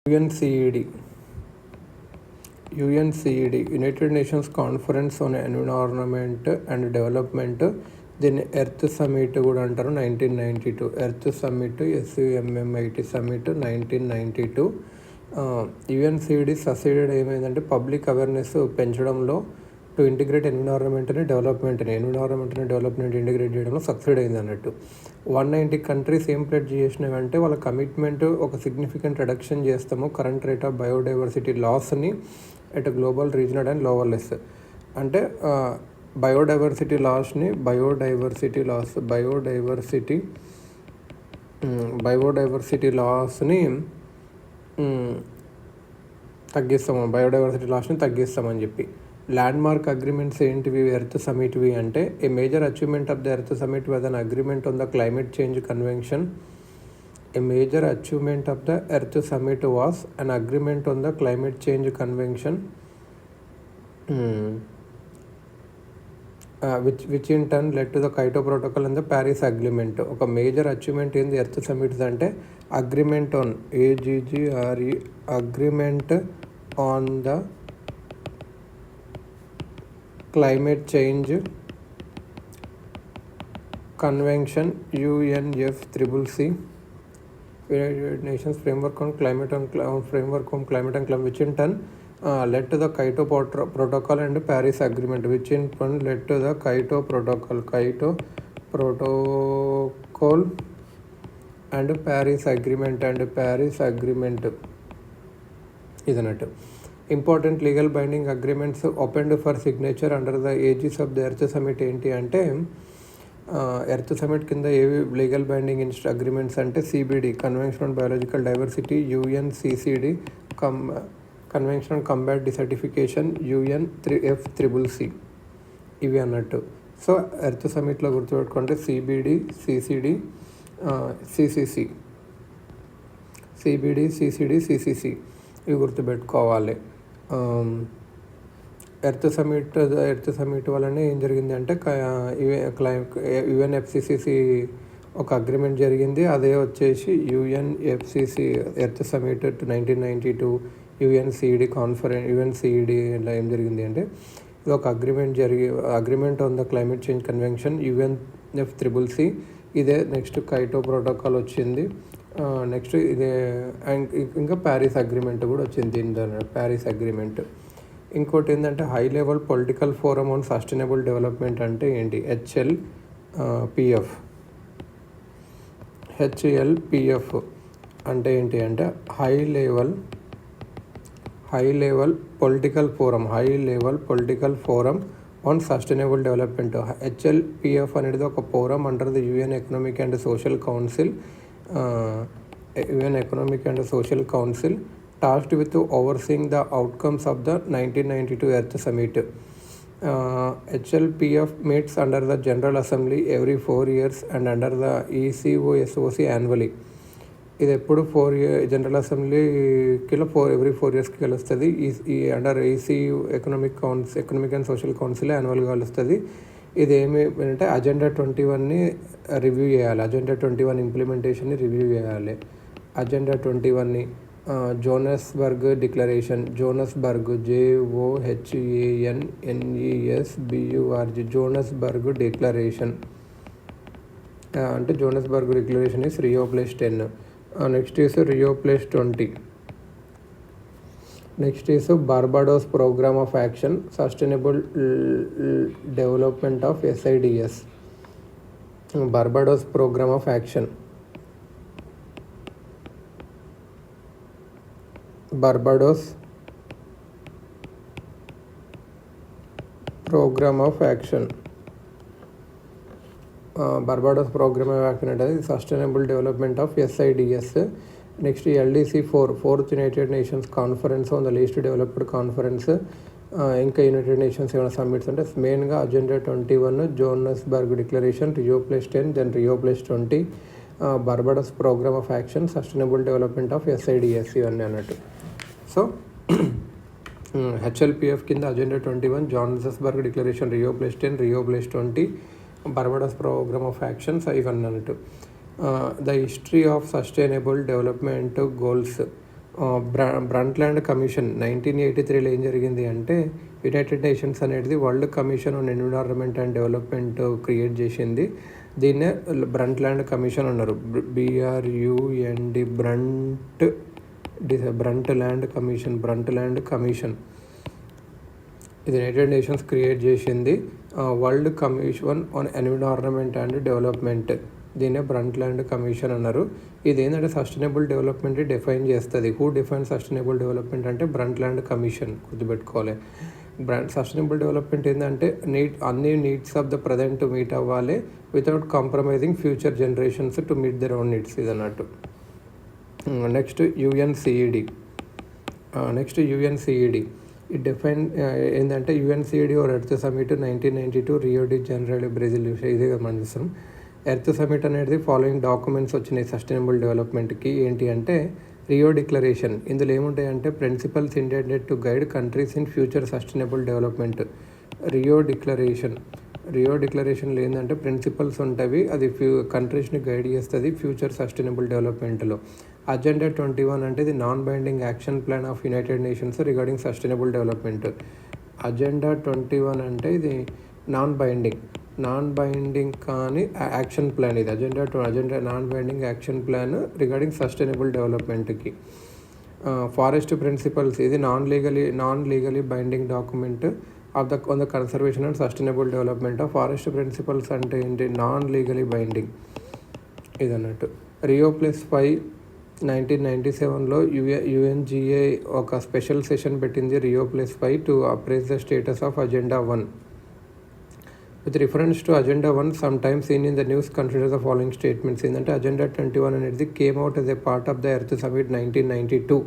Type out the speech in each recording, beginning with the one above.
UNCED, United Nations Conference on Environment and Development, దీన్ని earth summit కూడా అంటారు. 1992 earth summit, SUMMIT summit 1992. UNCED succeeded ఏమైందంటే public awareness పెంచడంలో to integrate ఎన్విరాన్మెంట్ని development integrate చేయడంలో succeed అయింది అన్నట్టు. 190 కంట్రీస్ ఏం ప్లెడ్జ్ చేసినవంటే వాళ్ళ కమిట్మెంట్ ఒక సిగ్నిఫికెంట్ రిడక్షన్ చేస్తాము కరెంట్ రేట్ ఆఫ్ బయోడైవర్సిటీ లాస్ని at global, regional and lower levels. అంటే బయోడైవర్సిటీ లాస్ని తగ్గిస్తామని చెప్పి. ల్యాండ్ మార్క్ అగ్రిమెంట్స్ ఏంటివి ఎర్త్ సమిట్వి అంటే a major achievement of the earth summit was an agreement on the climate change convention. A major achievement of the Earth Summit was an agreement on the climate change convention, which in turn led to the Kyoto Protocol and the Paris Agreement. ఒక major achievement ఏంది earth summits అంటే agreement on AGGRE agreement on the climate change convention UNFCCC, United Nations Framework on Climate and Climate, which in turn led to the Kyoto Protocol and Paris Agreement, which in turn led to the Kyoto Protocol and Paris Agreement is not. Important legal binding agreements opened for signature under the aegis of the Earth Summit ఏంటి అంటే earth summit కింద ఏవి legal binding agreements అంటే CBD convention on biological diversity, UNCCD convention on combat desertification, UNFCCC ఇవి అన్నట్టు. So earth సమిట్లో గుర్తుపెట్టుకుంటే CBD, CCD, CCC ఇవి గుర్తుపెట్టుకోవాలి. ఎర్త్ సమిట్ వల్లనే ఏం జరిగింది అంటే UNFCCC ఒక అగ్రిమెంట్ జరిగింది. అదే వచ్చేసి UNFCCC ఎర్త్ సమిట్ 1992 UNCED ఇలా ఏం జరిగింది అంటే ఇది ఒక agreement on the climate change convention UNFCCC. ఇదే నెక్స్ట్ కైటో ప్రోటోకాల్ వచ్చింది. నెక్స్ట్ ఇదే ఇంకా ప్యారిస్ అగ్రిమెంట్ కూడా వచ్చింది. Paris agreement. ఇంకోటి ఏంటంటే high level political forum on sustainable development అంటే ఏంటి, HLPF అంటే ఏంటి అంటే high level political forum on sustainable development. HLPF అనేది ఒక forum under the UN economic and social council tasked with overseeing the outcomes of the 1992 Earth Summit. HLPF meets under the General Assembly every 4 years and under the ECOSOC annually. ఇది ఎప్పుడు 4 years general అసెంబ్లీకిలో every 4 yearsకి కలుస్తుంది. ఈ under ECU economic and social council యాన్యువల్గా కలుస్తుంది. ఇది ఏమి అంటే అజెండా 21ని రివ్యూ చేయాలి. అజెండా 21 ఇంప్లిమెంటేషన్ని రివ్యూ చేయాలి. అజెండా 21ని Johannesburg declaration, JOHANNESBURG Johannesburg declaration అంటే Johannesburg declaration is Rio+10. Next is Rio+20. Next is Barbados programme of action sustainable development of SIDS. Barbados programme of action, Barbados programme of action అనేది sustainable development of SIDS. Next LDC4 4th United Nations conference on the least developed conference. ఇంకా United Nations ఏమైనా summits అంటే మెయిన్గా agenda 21, Johannesburg declaration, Rio+10, then Rio+20, Barbados programme of action, sustainable development of SIDS ఇవన్నీ అన్నట్టు. So HLPF కింద agenda 21, Johannesburg declaration, Rio+10, Rio+20, Barbados programme of actions ఇవన్నీ అన్నట్టు. The history of sustainable development goals Brundtland commission 1983లో ఏం జరిగింది అంటే United Nations అనేది world commission on environment and development create చేసింది. దీన్నే బ్రంట్ల్యాండ్ కమిషన్ అన్నారు. BRUND బ్రంట్ల్యాండ్ కమిషన్ ఇది యునైటెడ్ నేషన్స్ క్రియేట్ చేసింది. World commission on environment and development దీన్నే బ్రంట్ల్యాండ్ కమిషన్ అన్నారు. ఇది ఏంటంటే సస్టైనబుల్ డెవలప్మెంట్ డిఫైన్ చేస్తుంది. హూ డిఫైన్ సస్టైనబుల్ డెవలప్మెంట్ అంటే బ్రంట్ల్యాండ్ కమిషన్. గుర్తుపెట్టుకోవాలి. సస్టైనబుల్ డెవలప్మెంట్ ఏంటంటే అన్ని needs of the present meet అవ్వాలి without compromising future generations to meet their own needs ఇది అన్నట్టు. నెక్స్ట్ UNCED ఇది డిఫైన్ ఏంటంటే UNCED or earth summit 1992 Rio de Janeiro Brazil. ఇదే మనం చూస్తున్నాం. ఎర్త్ సమిట్ అనేది ఫాలోయింగ్ డాక్యుమెంట్స్ వచ్చినాయి సస్టైనబుల్ డెవలప్మెంట్కి. ఏంటి అంటే రియో డిక్లరేషన్. ఇందులో ఏముంటాయంటే principles intended to guide countries in future sustainable development. Rio డిక్లరేషన్లో ఏంటంటే ప్రిన్సిపల్స్ ఉంటాయి. అది కంట్రీస్ని గైడ్ చేస్తుంది ఫ్యూచర్ సస్టైనబుల్ డెవలప్మెంట్లో. అజెండా 21 అంటే ఇది non binding action plan of United Nations regarding sustainable development. Agenda 21 అంటే ఇది నాన్ బైండింగ్ కానీ యాక్షన్ ప్లాన్. ఇది agenda non binding action plan regarding sustainable డెవలప్మెంట్కి. ఫారెస్ట్ ప్రిన్సిపల్స్ ఇది non legally binding document on the conservation and sustainable development of forest principles అంటే ఏంటి non legally binding ఇది అన్నట్టు. Rio+5 1997లో UNGA ఒక స్పెషల్ సెషన్ పెట్టింది Rio+5 to appraise the status of agenda 1. With reference to Agenda 1, sometimes seen in the news, consider the following statements. ఏంటంటే Agenda 21 అనేది came out as a part of the Earth Summit 1992.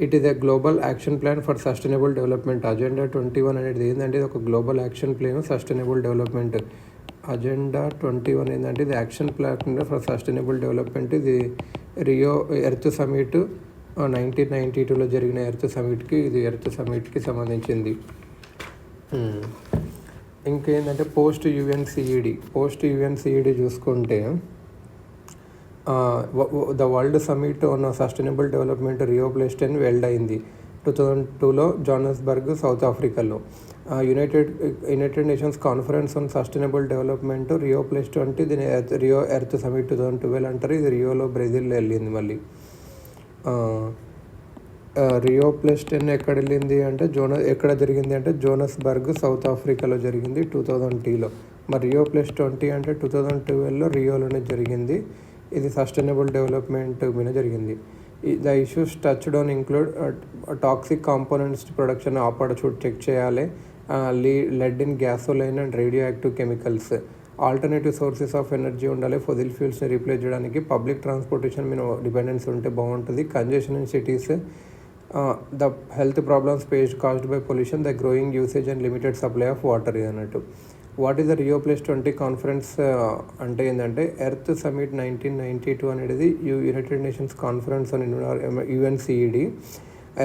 It is a global action plan for sustainable development. Agenda 21 అనేది ఏంటంటే ఇది ఒక global action plan sustainable development. Agenda 21 ఏంటంటే ఇది action plan for sustainable development. ఇది earth summit 1992లో జరిగిన earth సమిట్కి సంబంధించింది. ఇంకేంటంటే పోస్ట్ యుఎన్సిఈడి చూసుకుంటే the world summit on sustainable development Rio+10 held అయింది 2002లో జోహాన్స్బర్గ్ సౌత్ ఆఫ్రికాలో. United Nations conference on sustainable development Rio+20 దీని ఎర్త్ సమిట్ 2012 అంటారు. ఇది రియోలో బ్రెజిల్లో వెళ్ళింది. మళ్ళీ Rio+10 ఎక్కడ వెళ్ళింది అంటే ఎక్కడ జరిగింది అంటే జోహాన్స్బర్గ్ సౌత్ ఆఫ్రికాలో జరిగింది 2002లో. మరి Rio+20 అంటే 2012లో రియోలోనే జరిగింది. ఇది సస్టైనబుల్ డెవలప్మెంట్ మీద జరిగింది. The issues touched on include toxic components production ఆపడ చెక్ చేయాలి, lead in gasoline and radioactive chemicals, alternative sources of energy ఉండాలి, ఫొజిల్ ఫ్యూల్స్ని రీప్లేస్ చేయడానికి, పబ్లిక్ ట్రాన్స్పోర్టేషన్ మీద డిపెండెన్స్ ఉంటే బాగుంటుంది, congestion in cities, the health problems caused by pollution, the growing usage and limited supply of water ఇది అన్నట్టు. What is the Rio+20 conference అంటే ఏంటంటే ఎర్త్ సమిట్ 1992 అనేది United Nations conference on UNCED.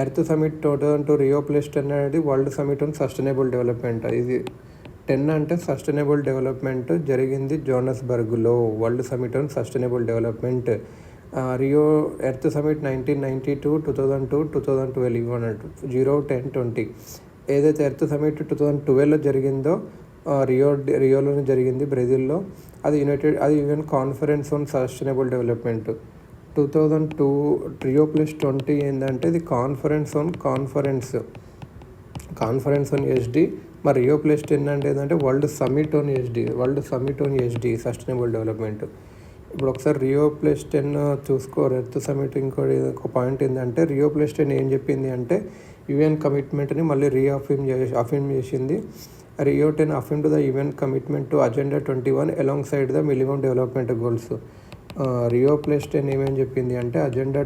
Earth summit 2002 Rio+10 అనేది world summit on sustainable development. ఇది 10 అంటే sustainable development జరిగింది జోహాన్స్బర్గ్లో. World summit on sustainable development earth summit 1992, 2002, 2012 ఇవ్వనట్టు 0, 10, 20. ఏదైతే ఎర్త్ సమిట్ 2012లో జరిగిందో రియోలోనే జరిగింది బ్రెజిల్లో. అది UN conference on sustainable development. 2002 Rio+20 ఏంటంటే ఇది కాన్ఫరెన్స్ ఆన్ ఎస్డి. మరి Rio+10 అంటే ఏంటంటే world summit on SD sustainable development. ఇప్పుడు ఒకసారి Rio+10 చూసుకోరు ఎర్త్ సమిట్. ఇంకో పాయింట్ ఏంటంటే Rio+10 ఏం చెప్పింది అంటే యుఎన్ కమిట్మెంట్ని మళ్ళీ అఫర్మ్ చేసింది. Rio+10 affirmed the UN commitment to Agenda 21 alongside the minimum development goals. Rio+10 ఏమేమి చెప్పింది అంటే agenda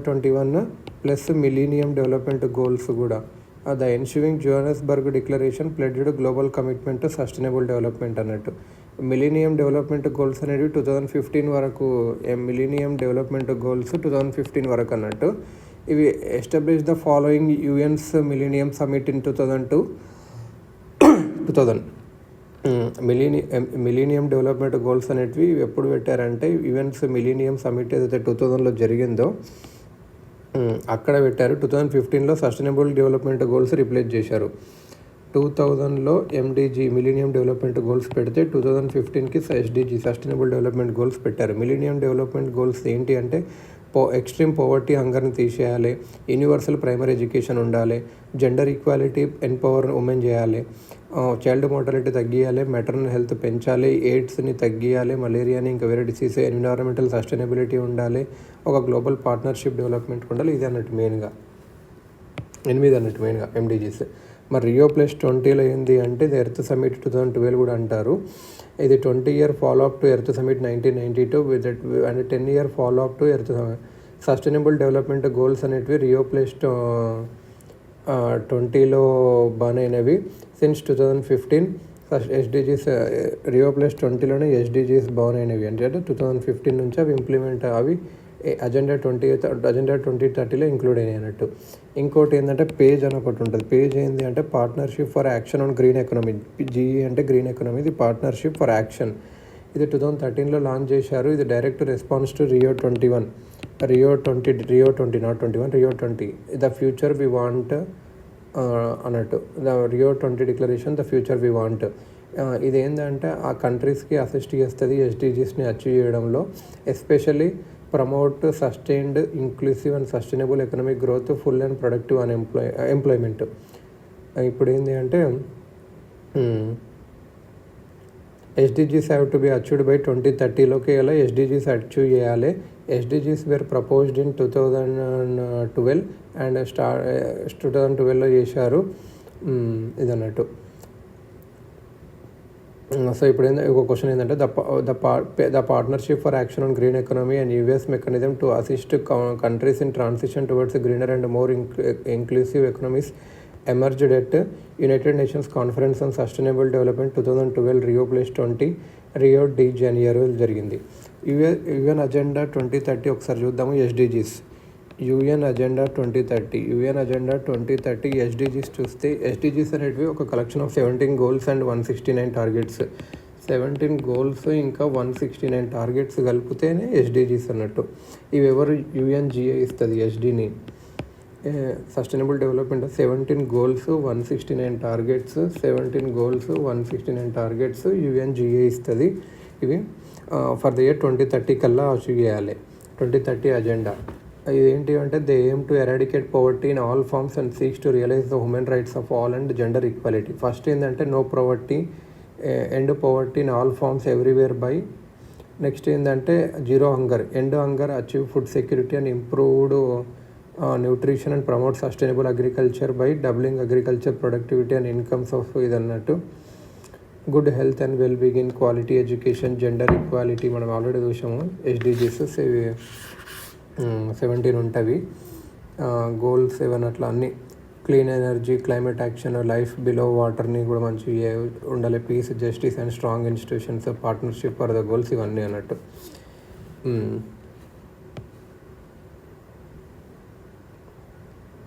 21 plus millennium development goals కూడా. The ensuring Johannesburg declaration pledged global commitment to sustainable development అన్నట్టు. మిలీనియం డెవలప్మెంట్ గోల్స్ అనేవి 2015 వరకు, millennium development goals 2015 వరకు అన్నట్టు. ఇవి establish the following UN's millennium summit in 2000. Millennium development goals అనేటివి ఎప్పుడు పెట్టారంటే యుఎన్స్ మిలీనియం సమిట్ ఏదైతే 2000లో జరిగిందో అక్కడ పెట్టారు. 2015లో సస్టైనబుల్ డెవలప్మెంట్ గోల్స్ రిప్లేస్ చేశారు. 2000లో ఎండిజీ మిలీనియం డెవలప్మెంట్ గోల్స్ పెడితే 2015కి ఎస్డిజీ సస్టైనబుల్ డెవలప్మెంట్ గోల్స్ పెట్టారు. మిలీనియం డెవలప్మెంట్ గోల్స్ ఏంటి అంటే ఎక్స్ట్రీమ్ పోవర్టీ, హంగర్ని తీసేయాలి, యూనివర్సల్ ప్రైమరీ ఎడ్యుకేషన్ ఉండాలి, జెండర్ ఈక్వాలిటీ, ఎంపవర్ ఉమెన్ చేయాలి, చైల్డ్ మోర్టాలిటీ తగ్గియాలి, మెటర్నల్ హెల్త్ పెంచాలి, ఎయిడ్స్ని తగ్గియాలి, మలేరియాని ఇంకా వేరే డిసీజ్, ఎన్విరాన్మెంటల్ సస్టైనబిలిటీ ఉండాలి, ఒక గ్లోబల్ పార్ట్నర్షిప్ డెవలప్మెంట్ ఉండాలి. ఇది అన్నట్టు మెయిన్గా 8 అన్నట్టు మెయిన్గా ఎండిజీస్. మరి రియో+20లో ఏంది అంటే ఇది ఎర్త్ సమిట్ 2012 కూడా అంటారు. ఇది 20 year follow up to earth summit 1992 with and 10 year follow up to earth sustainable development goals అనేటివి రియో+20లో బానైనవి. సిన్స్ 2015 ఎస్డిజీస్ రియో+20లోనే ఎస్డిజీస్ బానైనవి అంటే 2015 నుంచి అవి ఇంప్లిమెంట్ అవి అజెండా 2030లో ఇంక్లూడ్ అయినాయి అన్నట్టు. ఇంకోటి ఏంటంటే పేజ్ అని ఒకటి ఉంటుంది. పేజ్ ఏంటి అంటే partnership for action on green economy. GE అంటే గ్రీన్ ఎకనమీ, ఇది పార్ట్నర్షిప్ ఫర్ యాక్షన్. ఇది 2013లో లాంచ్ చేశారు. ఇది direct response to Rio 20 the future we want అన్నట్టు. The Rio 20 declaration the future we want. ఇది ఏంటంటే ఆ కంట్రీస్కి అసిస్ట్ చేస్తుంది ఎస్డిజీస్ని అచీవ్ చేయడంలో. Especially promote sustained, inclusive and sustainable economic growth, full and productive employment. ఇప్పుడు ఏంటి అంటే SDGs have to be achieved by 2030లోకి ఎలా ఎస్డిజీస్ అచీవ్ చేయాలి. SDGs were proposed in 2012 and 2012లో చేశారు ఇది అన్నట్టు. సో ఇప్పుడు ఒక క్వశ్చన్ ఏంటంటే the partnership for action on green economy and US mechanism to assist countries in transition towards greener and more inclusive economies emerged at United Nations conference on sustainable development 2012 రియో+20 Rio de Janeiro జరిగింది. UN agenda 2030 ఒకసారి చూద్దాము. SDGs UN agenda 2030 SDGs చూస్తే SDGs అనేటివి ఒక collection of 17 goals and 169 targets. 17 goals ఇంకా 169 targets కలిపితేనే SDGs అన్నట్టు. ఇవి ఎవరు యుఎన్జిఏ ఇస్తుంది ఎస్డిని. Sustainable development 17 goals 169 targets, 17 goals 169 targets UNGA ఇస్తుంది. ఇవి ఫర్ ద ఇయర్ 2030 కల్లా అచీవ్ చేయాలి. 2030 అజెండా ఇదేంటి అంటే they aim to eradicate poverty in all forms and seeks to realise the human rights of all and gender equality. First ఏంటంటే no poverty, end poverty in all forms everywhere by. Next ఏంటంటే zero hunger, end hunger, achieve food security and improved nutrition and promote sustainable agriculture by doubling agriculture productivity and incomes of ఇది అన్నట్టు. Good health and well being, quality education, gender equality మనం already చూసాము. SDGs 17 ఉంటుంది. Goals 7 అట్లా అన్నీ. Clean energy, climate action, life below వాటర్ని కూడా మంచిగా ఉండాలి, peace, justice and strong institutions, partnership for the goals, ఇవన్నీ అన్నట్టు.